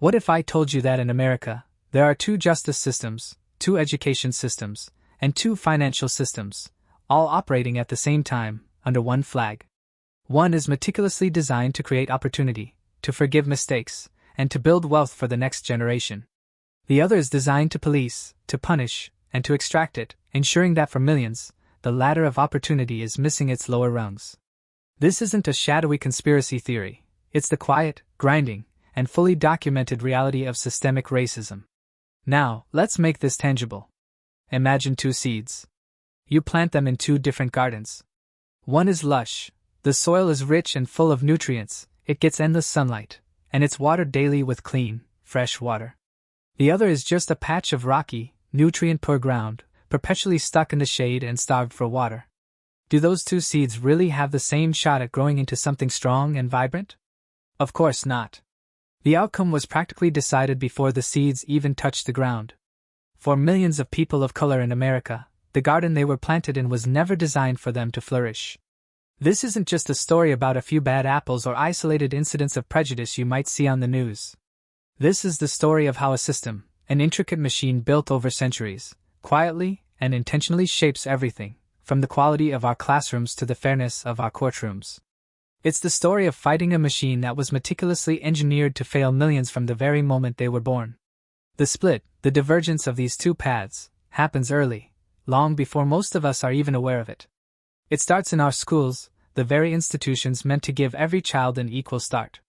What if I told you that in America, there are 2 justice systems, 2 education systems, and 2 financial systems, all operating at the same time, under one flag? One is meticulously designed to create opportunity, to forgive mistakes, and to build wealth for the next generation. The other is designed to police, to punish, and to extract it, ensuring that for millions, the ladder of opportunity is missing its lower rungs. This isn't a shadowy conspiracy theory, it's the quiet, grinding, and fully documented reality of systemic racism. Now, let's make this tangible. Imagine 2 seeds. You plant them in 2 different gardens. One is lush, the soil is rich and full of nutrients, it gets endless sunlight, and it's watered daily with clean, fresh water. The other is just a patch of rocky, nutrient-poor ground, perpetually stuck in the shade and starved for water. Do those 2 seeds really have the same shot at growing into something strong and vibrant? Of course not. The outcome was practically decided before the seeds even touched the ground. For millions of people of color in America, the garden they were planted in was never designed for them to flourish. This isn't just a story about a few bad apples or isolated incidents of prejudice you might see on the news. This is the story of how a system, an intricate machine built over centuries, quietly and intentionally shapes everything, from the quality of our classrooms to the fairness of our courtrooms. It's the story of fighting a machine that was meticulously engineered to fail millions from the very moment they were born. The split, the divergence of these 2 paths, happens early, long before most of us are even aware of it. It starts in our schools, the very institutions meant to give every child an equal start.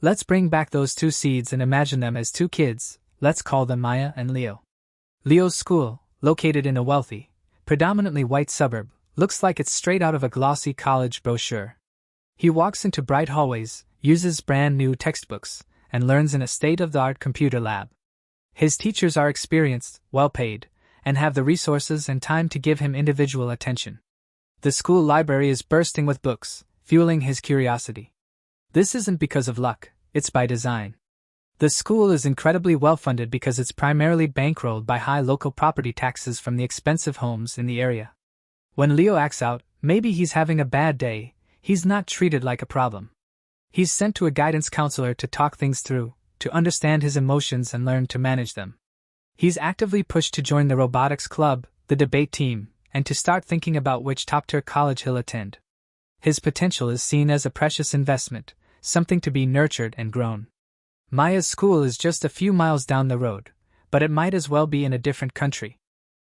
Let's bring back those 2 seeds and imagine them as 2 kids, let's call them Maya and Leo. Leo's school, located in a wealthy, predominantly white suburb, looks like it's straight out of a glossy college brochure. He walks into bright hallways, uses brand new textbooks, and learns in a state-of-the-art computer lab. His teachers are experienced, well-paid, and have the resources and time to give him individual attention. The school library is bursting with books, fueling his curiosity. This isn't because of luck, it's by design. The school is incredibly well-funded because it's primarily bankrolled by high local property taxes from the expensive homes in the area. When Leo acts out, maybe he's having a bad day, he's not treated like a problem. He's sent to a guidance counselor to talk things through, to understand his emotions and learn to manage them. He's actively pushed to join the robotics club, the debate team, and to start thinking about which top-tier college he'll attend. His potential is seen as a precious investment, something to be nurtured and grown. Maya's school is just a few miles down the road, but it might as well be in a different country.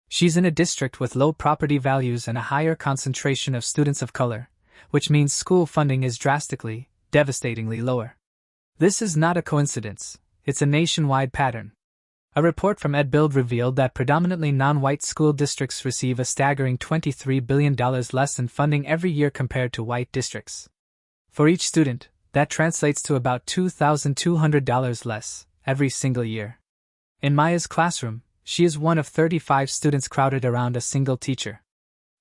She's in a district with low property values and a higher concentration of students of color, which means school funding is drastically, devastatingly lower. This is not a coincidence, it's a nationwide pattern. A report from EdBuild revealed that predominantly non-white school districts receive a staggering $23 billion less in funding every year compared to white districts. For each student, that translates to about $2,200 less every single year. In Maya's classroom, she is one of 35 students crowded around a single teacher.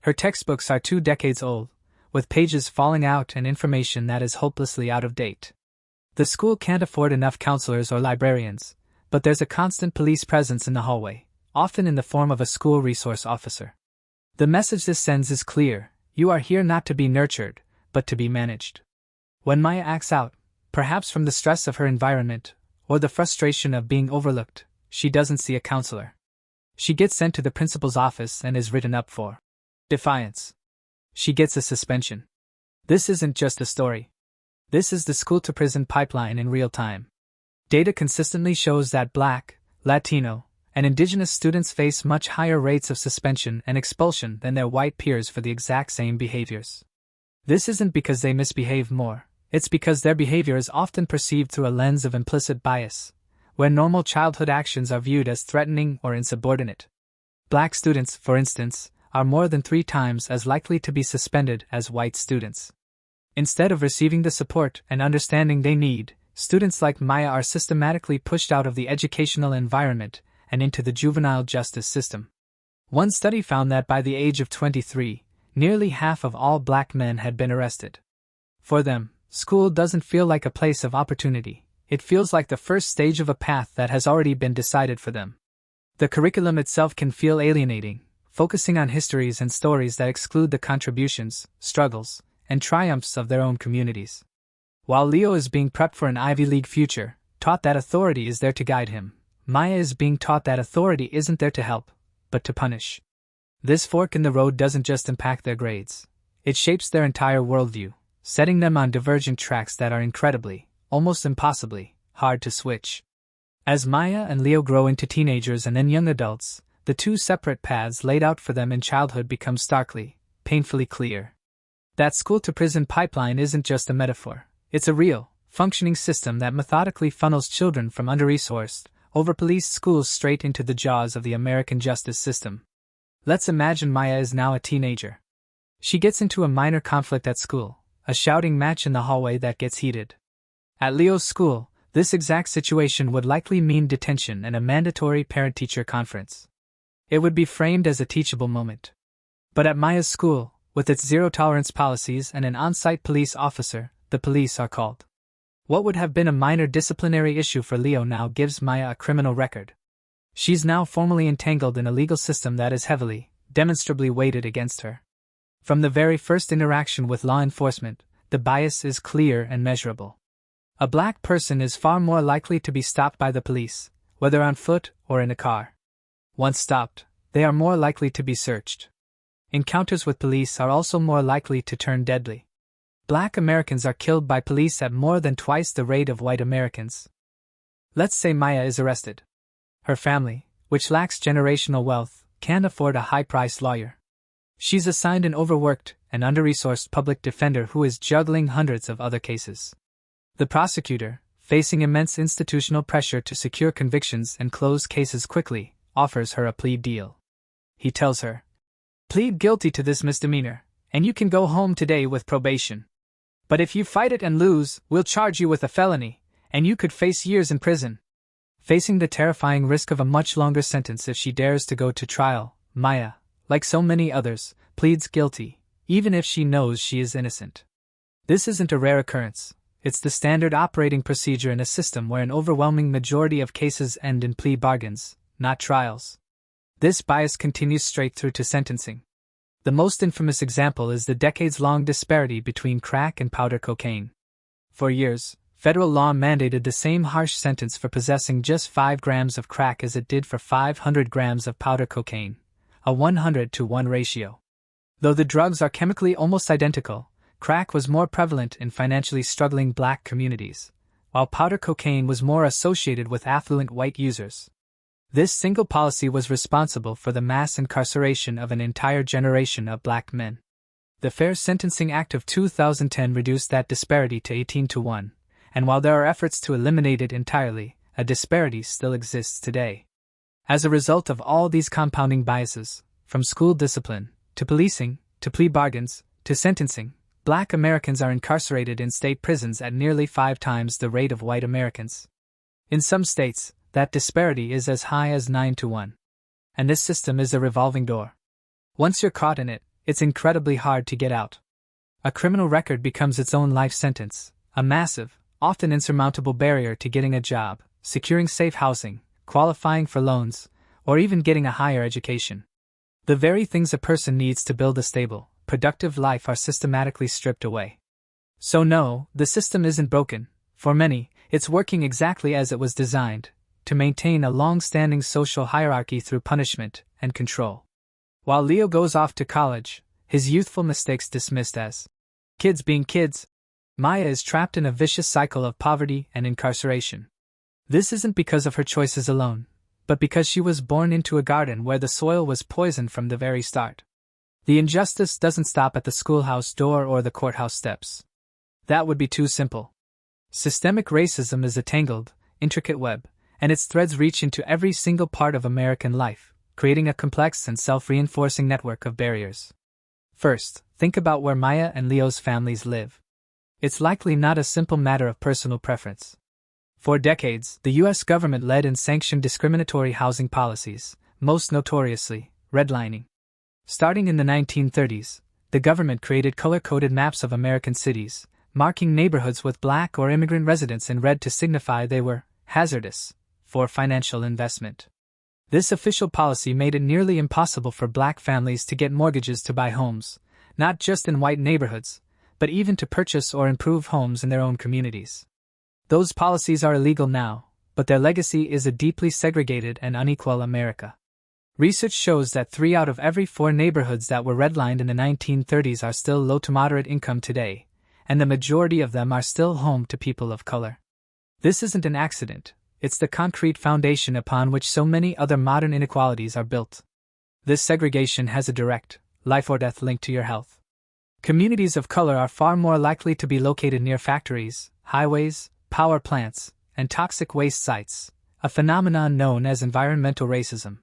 Her textbooks are 2 decades old, with pages falling out and information that is hopelessly out of date. The school can't afford enough counselors or librarians, but there's a constant police presence in the hallway, often in the form of a school resource officer. The message this sends is clear: you are here not to be nurtured, but to be managed. When Maya acts out, perhaps from the stress of her environment, or the frustration of being overlooked, she doesn't see a counselor. She gets sent to the principal's office and is written up for defiance. She gets a suspension. This isn't just a story. This is the school-to-prison pipeline in real time. Data consistently shows that Black, Latino, and Indigenous students face much higher rates of suspension and expulsion than their white peers for the exact same behaviors. This isn't because they misbehave more, it's because their behavior is often perceived through a lens of implicit bias, where normal childhood actions are viewed as threatening or insubordinate. Black students, for instance, are more than 3 times as likely to be suspended as white students. Instead of receiving the support and understanding they need, students like Maya are systematically pushed out of the educational environment and into the juvenile justice system. One study found that by the age of 23, nearly half of all Black men had been arrested. For them, school doesn't feel like a place of opportunity, it feels like the first stage of a path that has already been decided for them. The curriculum itself can feel alienating, focusing on histories and stories that exclude the contributions, struggles, and triumphs of their own communities. While Leo is being prepped for an Ivy League future, taught that authority is there to guide him. Maya is being taught that authority isn't there to help, but to punish. This fork in the road doesn't just impact their grades. It shapes their entire worldview, setting them on divergent tracks that are incredibly, almost impossibly, hard to switch. As Maya and Leo grow into teenagers and then young adults, the two separate paths laid out for them in childhood become starkly, painfully clear. That school-to-prison pipeline isn't just a metaphor. It's a real, functioning system that methodically funnels children from under-resourced, over-policed schools straight into the jaws of the American justice system. Let's imagine Maya is now a teenager. She gets into a minor conflict at school, a shouting match in the hallway that gets heated. At Leo's school, this exact situation would likely mean detention and a mandatory parent-teacher conference. It would be framed as a teachable moment. But at Maya's school, with its zero-tolerance policies and an on-site police officer, the police are called. What would have been a minor disciplinary issue for Leo now gives Maya a criminal record. She's now formally entangled in a legal system that is heavily, demonstrably weighted against her. From the very first interaction with law enforcement, the bias is clear and measurable. A black person is far more likely to be stopped by the police, whether on foot or in a car. Once stopped, they are more likely to be searched. Encounters with police are also more likely to turn deadly. Black Americans are killed by police at more than twice the rate of white Americans. Let's say Maya is arrested. Her family, which lacks generational wealth, can't afford a high-priced lawyer. She's assigned an overworked and under-resourced public defender who is juggling hundreds of other cases. The prosecutor, facing immense institutional pressure to secure convictions and close cases quickly, offers her a plea deal. He tells her, "Plead guilty to this misdemeanor, and you can go home today with probation. But if you fight it and lose, we'll charge you with a felony, and you could face years in prison." Facing the terrifying risk of a much longer sentence if she dares to go to trial, Maya, like so many others, pleads guilty, even if she knows she is innocent. This isn't a rare occurrence. It's the standard operating procedure in a system where an overwhelming majority of cases end in plea bargains, not trials. This bias continues straight through to sentencing. The most infamous example is the decades-long disparity between crack and powder cocaine. For years, federal law mandated the same harsh sentence for possessing just 5 grams of crack as it did for 500 grams of powder cocaine, a 100-to-1 ratio. Though the drugs are chemically almost identical, crack was more prevalent in financially struggling black communities, while powder cocaine was more associated with affluent white users. This single policy was responsible for the mass incarceration of an entire generation of black men. The Fair Sentencing Act of 2010 reduced that disparity to 18-to-1, and while there are efforts to eliminate it entirely, a disparity still exists today. As a result of all these compounding biases, from school discipline, to policing, to plea bargains, to sentencing, black Americans are incarcerated in state prisons at nearly 5 times the rate of white Americans. In some states, that disparity is as high as 9-to-1. And this system is a revolving door. Once you're caught in it, it's incredibly hard to get out. A criminal record becomes its own life sentence, a massive, often insurmountable barrier to getting a job, securing safe housing, qualifying for loans, or even getting a higher education. The very things a person needs to build a stable, productive life are systematically stripped away. So no, the system isn't broken. For many, it's working exactly as it was designed, to maintain a long-standing social hierarchy through punishment and control. While Leo goes off to college, his youthful mistakes dismissed as kids being kids, Maya is trapped in a vicious cycle of poverty and incarceration. This isn't because of her choices alone, but because she was born into a garden where the soil was poisoned from the very start. The injustice doesn't stop at the schoolhouse door or the courthouse steps. That would be too simple. Systemic racism is a tangled, intricate web, and its threads reach into every single part of American life, creating a complex and self-reinforcing network of barriers. First, think about where Maya and Leo's families live. It's likely not a simple matter of personal preference. For decades, the U.S. government led and sanctioned discriminatory housing policies, most notoriously, redlining. Starting in the 1930s, the government created color-coded maps of American cities, marking neighborhoods with black or immigrant residents in red to signify they were hazardous for financial investment. This official policy made it nearly impossible for black families to get mortgages to buy homes, not just in white neighborhoods, but even to purchase or improve homes in their own communities. Those policies are illegal now, but their legacy is a deeply segregated and unequal America. Research shows that 3 out of every 4 neighborhoods that were redlined in the 1930s are still low to moderate income today, and the majority of them are still home to people of color. This isn't an accident, it's the concrete foundation upon which so many other modern inequalities are built. This segregation has a direct, life-or-death link to your health. Communities of color are far more likely to be located near factories, highways, power plants, and toxic waste sites, a phenomenon known as environmental racism.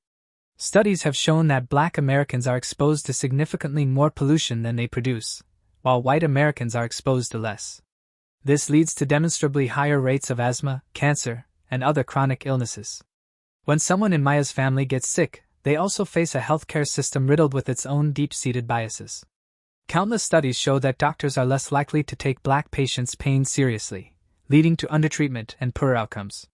Studies have shown that Black Americans are exposed to significantly more pollution than they produce, while white Americans are exposed to less. This leads to demonstrably higher rates of asthma, cancer, and other chronic illnesses. When someone in Maya's family gets sick, they also face a healthcare system riddled with its own deep-seated biases. Countless studies show that doctors are less likely to take Black patients' pain seriously, leading to undertreatment and poorer outcomes.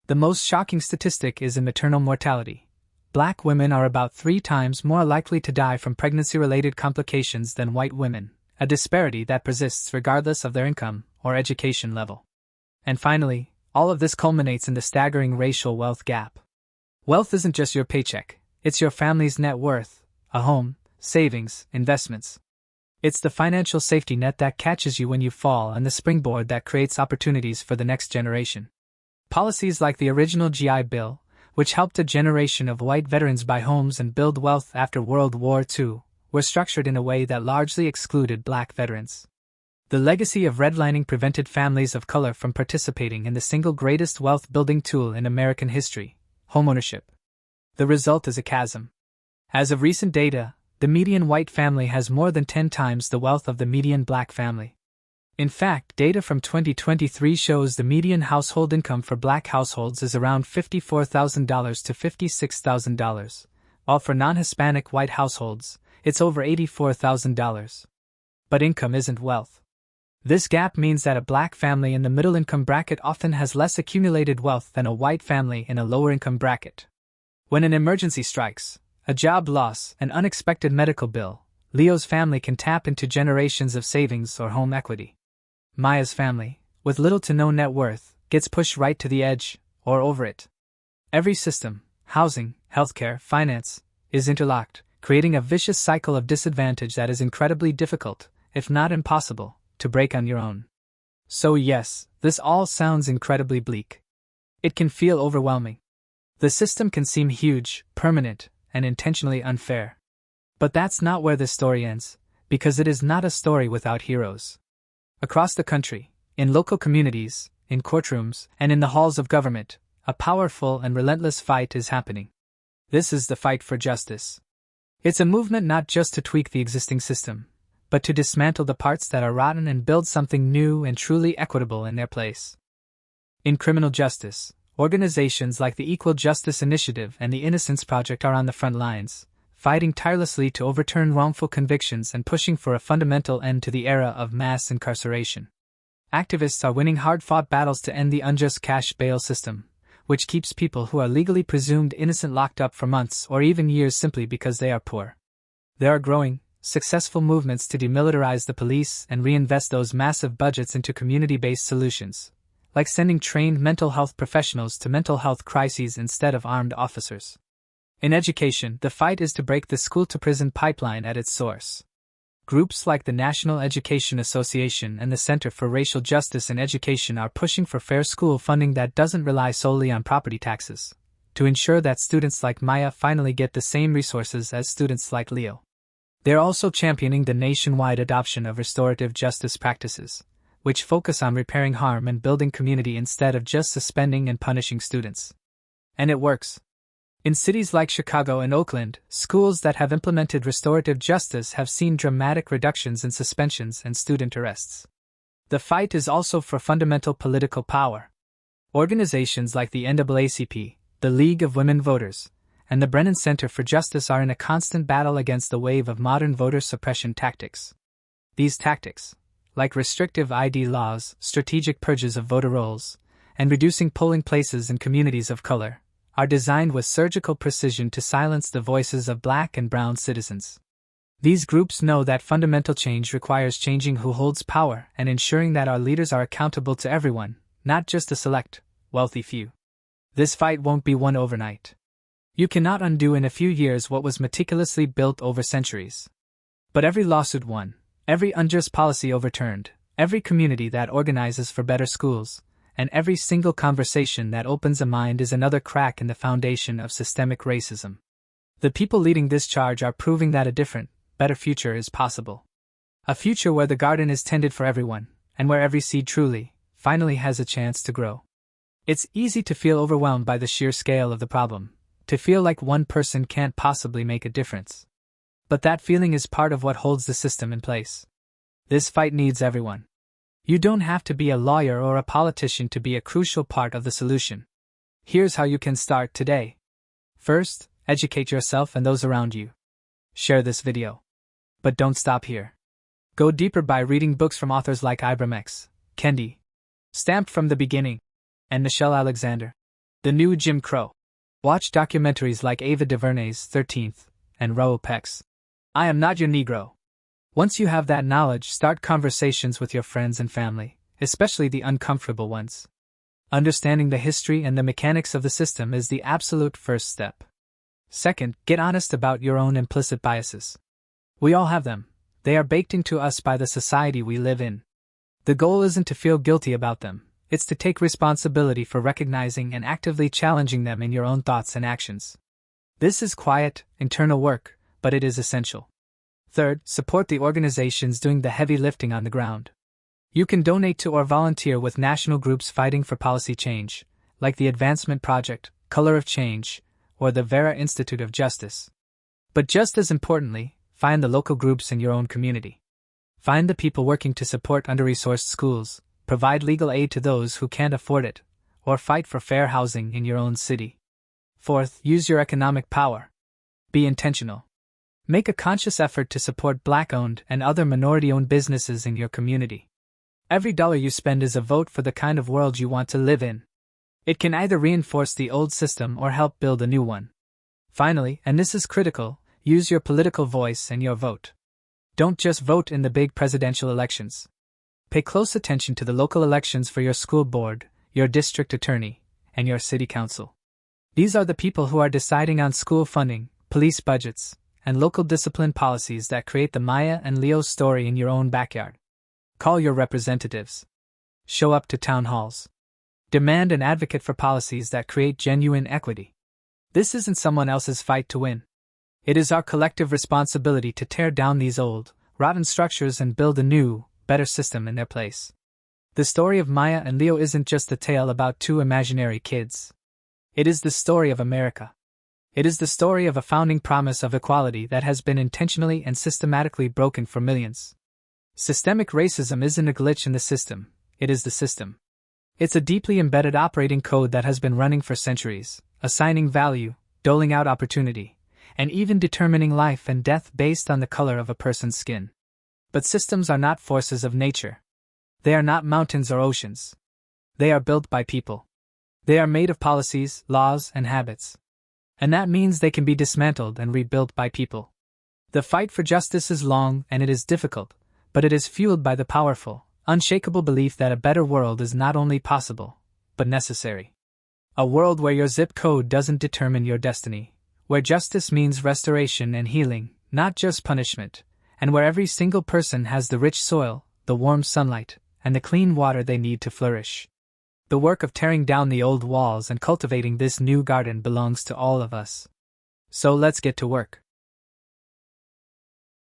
The most shocking statistic is in maternal mortality. Black women are about 3 times more likely to die from pregnancy-related complications than white women, a disparity that persists regardless of their income or education level. And finally, all of this culminates in the staggering racial wealth gap. Wealth isn't just your paycheck, it's your family's net worth, a home, savings, investments. It's the financial safety net that catches you when you fall and the springboard that creates opportunities for the next generation. Policies like the original GI Bill, which helped a generation of white veterans buy homes and build wealth after World War II, were structured in a way that largely excluded Black veterans. The legacy of redlining prevented families of color from participating in the single greatest wealth-building tool in American history, homeownership. The result is a chasm. As of recent data, the median white family has more than 10 times the wealth of the median Black family. In fact, data from 2023 shows the median household income for Black households is around $54,000 to $56,000, while for non-Hispanic white households, it's over $84,000. But income isn't wealth. This gap means that a Black family in the middle-income bracket often has less accumulated wealth than a white family in a lower-income bracket. When an emergency strikes, a job loss, an unexpected medical bill, Leo's family can tap into generations of savings or home equity. Maya's family, with little to no net worth, gets pushed right to the edge, or over it. Every system, housing, healthcare, finance, is interlocked, creating a vicious cycle of disadvantage that is incredibly difficult, if not impossible, to break on your own. So yes, this all sounds incredibly bleak. It can feel overwhelming. The system can seem huge, permanent, and intentionally unfair. But that's not where this story ends, because it is not a story without heroes. Across the country, in local communities, in courtrooms, and in the halls of government, a powerful and relentless fight is happening. This is the fight for justice. It's a movement not just to tweak the existing system, but to dismantle the parts that are rotten and build something new and truly equitable in their place. In criminal justice, organizations like the Equal Justice Initiative and the Innocence Project are on the front lines, fighting tirelessly to overturn wrongful convictions and pushing for a fundamental end to the era of mass incarceration. Activists are winning hard-fought battles to end the unjust cash bail system, which keeps people who are legally presumed innocent locked up for months or even years simply because they are poor. There are growing, successful movements to demilitarize the police and reinvest those massive budgets into community-based solutions, like sending trained mental health professionals to mental health crises instead of armed officers. In education, the fight is to break the school-to-prison pipeline at its source. Groups like the National Education Association and the Center for Racial Justice in Education are pushing for fair school funding that doesn't rely solely on property taxes, to ensure that students like Maya finally get the same resources as students like Leo. They're also championing the nationwide adoption of restorative justice practices, which focus on repairing harm and building community instead of just suspending and punishing students. And it works. In cities like Chicago and Oakland, schools that have implemented restorative justice have seen dramatic reductions in suspensions and student arrests. The fight is also for fundamental political power. Organizations like the NAACP, the League of Women Voters, and the Brennan Center for Justice are in a constant battle against the wave of modern voter suppression tactics. These tactics, like restrictive ID laws, strategic purges of voter rolls, and reducing polling places in communities of color, are designed with surgical precision to silence the voices of Black and brown citizens. These groups know that fundamental change requires changing who holds power and ensuring that our leaders are accountable to everyone, not just a select, wealthy few. This fight won't be won overnight. You cannot undo in a few years what was meticulously built over centuries. But every lawsuit won, every unjust policy overturned, every community that organizes for better schools, and every single conversation that opens a mind is another crack in the foundation of systemic racism. The people leading this charge are proving that a different, better future is possible. A future where the garden is tended for everyone, and where every seed truly, finally has a chance to grow. It's easy to feel overwhelmed by the sheer scale of the problem, to feel like one person can't possibly make a difference. But that feeling is part of what holds the system in place. This fight needs everyone. You don't have to be a lawyer or a politician to be a crucial part of the solution. Here's how you can start today. First, educate yourself and those around you. Share this video. But don't stop here. Go deeper by reading books from authors like Ibram X. Kendi, Stamped from the Beginning, and Michelle Alexander, The New Jim Crow. Watch documentaries like Ava DuVernay's 13th and Raoul Peck's I Am Not Your Negro. Once you have that knowledge, start conversations with your friends and family, especially the uncomfortable ones. Understanding the history and the mechanics of the system is the absolute first step. Second, get honest about your own implicit biases. We all have them. They are baked into us by the society we live in. The goal isn't to feel guilty about them, it's to take responsibility for recognizing and actively challenging them in your own thoughts and actions. This is quiet, internal work, but it is essential. Third, support the organizations doing the heavy lifting on the ground. You can donate to or volunteer with national groups fighting for policy change, like the Advancement Project, Color of Change, or the Vera Institute of Justice. But just as importantly, find the local groups in your own community. Find the people working to support under-resourced schools, provide legal aid to those who can't afford it, or fight for fair housing in your own city. Fourth, use your economic power. Be intentional. Make a conscious effort to support Black-owned and other minority-owned businesses in your community. Every dollar you spend is a vote for the kind of world you want to live in. It can either reinforce the old system or help build a new one. Finally, and this is critical, use your political voice and your vote. Don't just vote in the big presidential elections. Pay close attention to the local elections for your school board, your district attorney, and your city council. These are the people who are deciding on school funding, police budgets, and local discipline policies that create the Maya and Leo story in your own backyard. Call your representatives. Show up to town halls. Demand and advocate for policies that create genuine equity. This isn't someone else's fight to win. It is our collective responsibility to tear down these old, rotten structures and build a new, better system in their place. The story of Maya and Leo isn't just a tale about two imaginary kids. It is the story of America. It is the story of a founding promise of equality that has been intentionally and systematically broken for millions. Systemic racism isn't a glitch in the system, it is the system. It's a deeply embedded operating code that has been running for centuries, assigning value, doling out opportunity, and even determining life and death based on the color of a person's skin. But systems are not forces of nature. They are not mountains or oceans. They are built by people. They are made of policies, laws, and habits. And that means they can be dismantled and rebuilt by people. The fight for justice is long and it is difficult, but it is fueled by the powerful, unshakable belief that a better world is not only possible, but necessary. A world where your zip code doesn't determine your destiny, where justice means restoration and healing, not just punishment, and where every single person has the rich soil, the warm sunlight, and the clean water they need to flourish. The work of tearing down the old walls and cultivating this new garden belongs to all of us. So let's get to work.